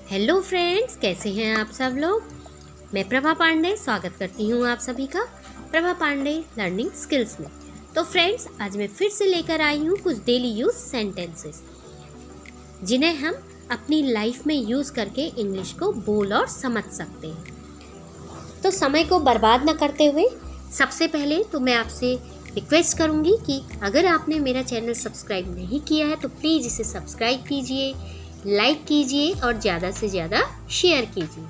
Hello friends, कैसे हैं आप सब लोग। मैं प्रभा पांडे स्वागत करती हूं आप सभी का प्रभा पांडे लर्निंग स्किल्स में। तो फ्रेंड्स, आज मैं फिर से लेकर आई हूं कुछ डेली यूज सेंटेंसेस जिन्हें हम अपनी लाइफ में यूज़ करके इंग्लिश को बोल और समझ सकते हैं। तो समय को बर्बाद न करते हुए सबसे पहले तो मैं आपसे रिक्वेस्ट करूंगी कि अगर आपने मेरा चैनल सब्सक्राइब नहीं किया है तो प्लीज़ इसे सब्सक्राइब कीजिए, लाइक कीजिए और ज़्यादा से ज़्यादा शेयर कीजिए।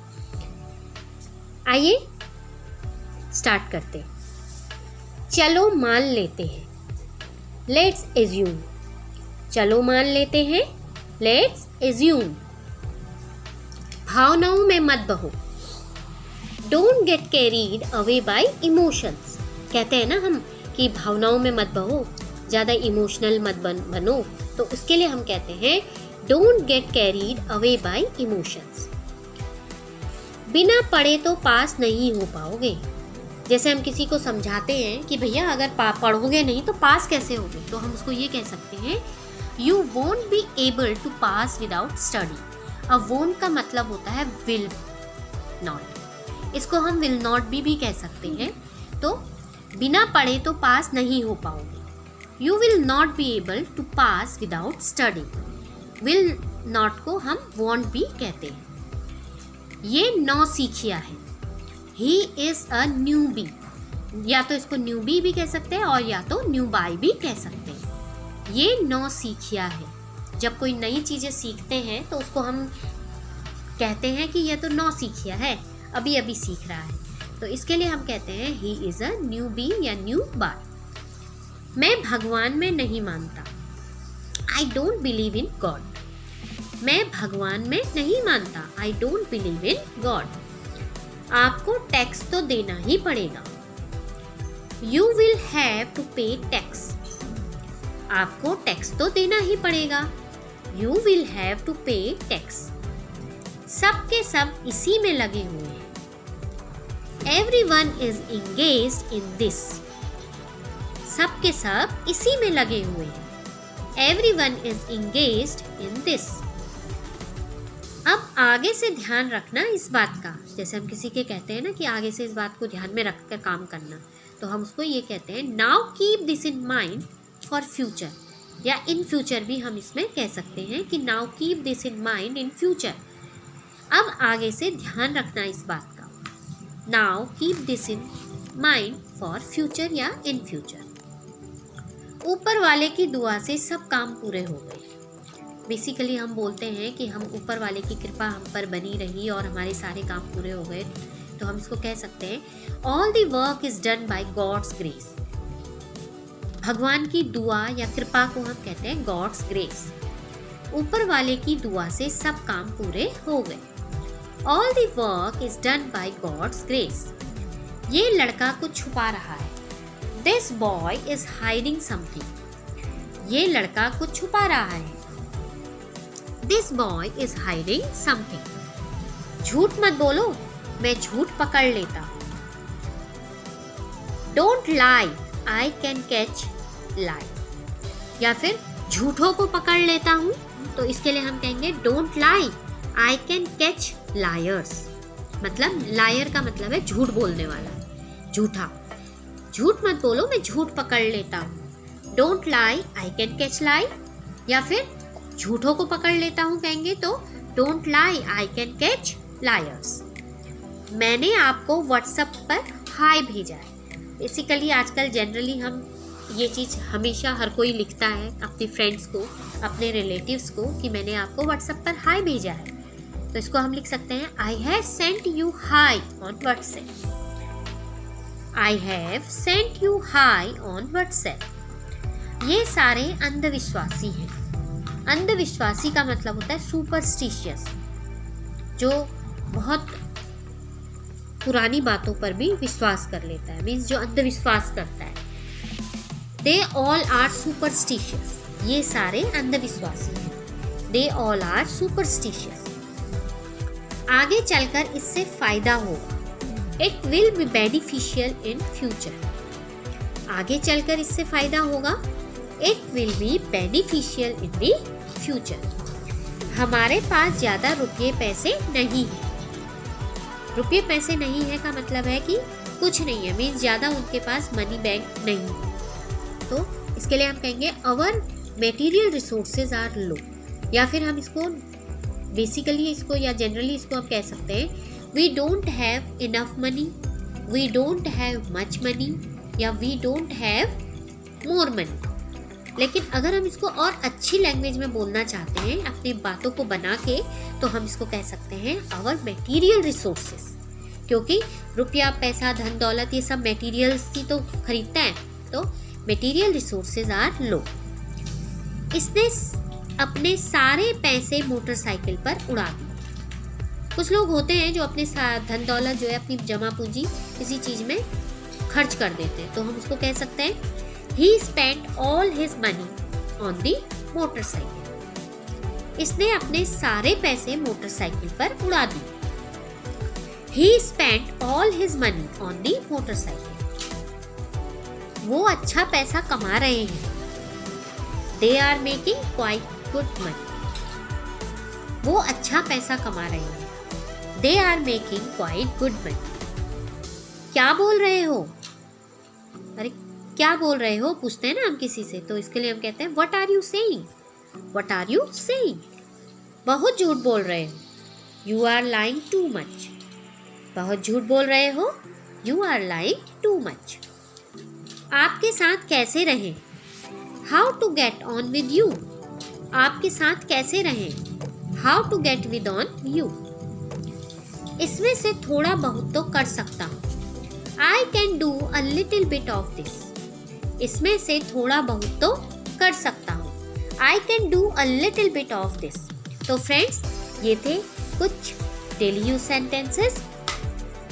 आइए स्टार्ट करते हैं। चलो मान लेते हैं, लेट्स एज्यूम। चलो मान लेते हैं, लेट्स एज्यूम। भावनाओं में मत बहो, don't get carried away by emotions. कहते हैं ना हम कि भावनाओं में मत बहो, ज़्यादा इमोशनल मत बनो, तो उसके लिए हम कहते हैं don't get carried away by emotions. बिना पढ़े तो पास नहीं हो पाओगे। जैसे हम किसी को समझाते हैं कि भैया अगर पढ़ोगे नहीं तो पास कैसे होगे, तो हम उसको ये कह सकते हैं you won't be able to pass without study. अब वोंट का मतलब होता है विल नॉट, इसको हम विल नॉट भी कह सकते हैं। तो बिना पढ़े तो पास नहीं हो पाओगे। You will not be able to pass without study. Will not को हम वॉन्ट भी कहते हैं। ये नौसिखिया है, ही इज अ न्यूबी। या तो इसको न्यूबी भी कह सकते हैं और या तो न्यूबाई भी कह सकते हैं। ये नौसिखिया है। जब कोई नई चीज़ें सीखते हैं तो उसको हम कहते हैं कि यह तो नौसिखिया है, अभी अभी सीख रहा है। तो इसके लिए हम कहते हैं ही इज अ न्यूबी या न्यूबाई। मैं भगवान में नहीं मानता, I don't believe in God. मैं भगवान में नहीं मानता, I don't believe in God. आपको टैक्स तो देना ही पड़ेगा, यू विल हैव टू पे टैक्स। आपको टैक्स तो देना ही पड़ेगा, यू विल हैव टू पे टैक्स। सब के सब इसी में लगे हुए हैं, everyone is engaged in this. सब के सब इसी में लगे हुए हैं, everyone is engaged in this। अब आगे से ध्यान रखना इस बात का। जैसे हम किसी के कहते हैं ना कि आगे से इस बात को ध्यान में रखकर काम करना, तो हम उसको ये कहते हैं now keep this in mind for future. या इन फ्यूचर भी हम इसमें कह सकते हैं कि now keep this in mind in future. अब आगे से ध्यान रखना इस बात का, now keep this in mind for future या इन फ्यूचर। ऊपर वाले की दुआ से सब काम पूरे हो गए। बेसिकली हम बोलते हैं कि हम ऊपर वाले की कृपा हम पर बनी रही और हमारे सारे काम पूरे हो गए, तो हम इसको कह सकते हैं all the work is done by God's grace. भगवान की दुआ या कृपा को हम कहते हैं गॉड्स ग्रेस। ऊपर वाले की दुआ से सब काम पूरे हो गए। All the work is done by God's grace. ये लड़का कुछ छुपा रहा है, this boy is hiding something. ये लड़का कुछ छुपा रहा है, this boy is hiding something. झूठ मत बोलो, मैं झूठ पकड़ लेता हूँ। Don't lie, I can catch lie. या फिर झूठों को पकड़ लेता हूँ, तो इसके लिए हम कहेंगे don't lie, I can catch lawyers. मतलब लायर का मतलब है झूठ बोलने वाला, झूठा। झूठ मत बोलो, मैं झूठ पकड़ लेता हूँ। Don't lie, I can catch lie. या फिर झूठों को पकड़ लेता हूँ कहेंगे तो don't lie, I can catch liars. मैंने आपको व्हाट्सएप पर हाय भेजा है। बेसिकली आजकल जनरली हम ये चीज़ हमेशा हर कोई लिखता है अपने फ्रेंड्स को, अपने रिलेटिव्स को कि मैंने आपको व्हाट्सएप पर हाय भेजा है। तो इसको हम लिख सकते हैं I have sent you hi on WhatsApp. I have sent you hi on WhatsApp। ये सारे अंधविश्वासी हैं। अंधविश्वासी का मतलब होता है सुपरस्टिशियस, जो बहुत पुरानी बातों पर भी विश्वास कर लेता है, मीन्स जो अंधविश्वास करता है। They all are superstitious। ये सारे अंधविश्वासी हैं। They all are superstitious। आगे चलकर इससे फायदा होगा, It will be beneficial in future। आगे चलकर इससे फायदा होगा, It will be beneficial in the future। हमारे पास ज्यादा रुपये पैसे नहीं है। रुपये पैसे नहीं है का मतलब है कि कुछ नहीं है, मीन्स ज्यादा उनके पास मनी बैंक नहीं है। तो इसके लिए हम कहेंगे अवर मटेरियल रिसोर्सेज आर लो, या फिर हम इसको बेसिकली इसको या जनरली इसको हम कह सकते हैं we don't have enough money, we don't have much money, या we don't have more money. लेकिन अगर हम इसको और अच्छी लैंग्वेज में बोलना चाहते हैं अपनी बातों को बना के, तो हम इसको कह सकते हैं आवर मटेरियल रिसोर्सेस, क्योंकि रुपया पैसा धन दौलत ये सब मटेरियल्स ही तो खरीदता है। तो मटेरियल रिसोर्सेज आर लो। इसने अपने सारे पैसे मोटरसाइकिल पर उड़ा दिए। कुछ लोग होते हैं जो अपने धन दौलत जो है अपनी जमा पूंजी किसी चीज में खर्च कर देते हैं, तो हम उसको कह सकते हैं He spent all his money on the motorcycle. इसने अपने सारे पैसे मोटरसाइकिल पर उड़ा दिए। He spent all his money on the motorcycle. वो अच्छा पैसा कमा रहे हैं। They are making quite good money. वो अच्छा पैसा कमा रहे हैं। They are making quite good money. क्या बोल रहे हो? अरे क्या बोल रहे हो पूछते हैं ना हम किसी से, तो इसके लिए हम कहते हैं what are you saying, what are you saying. बहुत झूठ बोल रहे हो, you are lying too much. बहुत झूठ बोल रहे हो, you are lying too much. आपके साथ कैसे रहें, how to get on with you. आपके साथ कैसे रहें, how to get with on you. इसमें से थोड़ा बहुत तो कर सकता हूँ, I can do a little bit of this. इसमें से थोड़ा बहुत तो कर सकता हूँ, I can do a little bit of this. तो फ्रेंड्स, ये थे कुछ daily use sentences.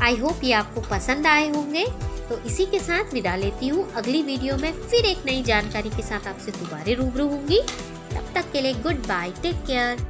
I hope ये आपको पसंद आए होंगे। तो इसी के साथ विदा लेती हूँ। अगली वीडियो में फिर एक नई जानकारी के साथ आपसे दोबारा रूबरू होंगी। तब तक के लिए गुड बाय, टेक केयर।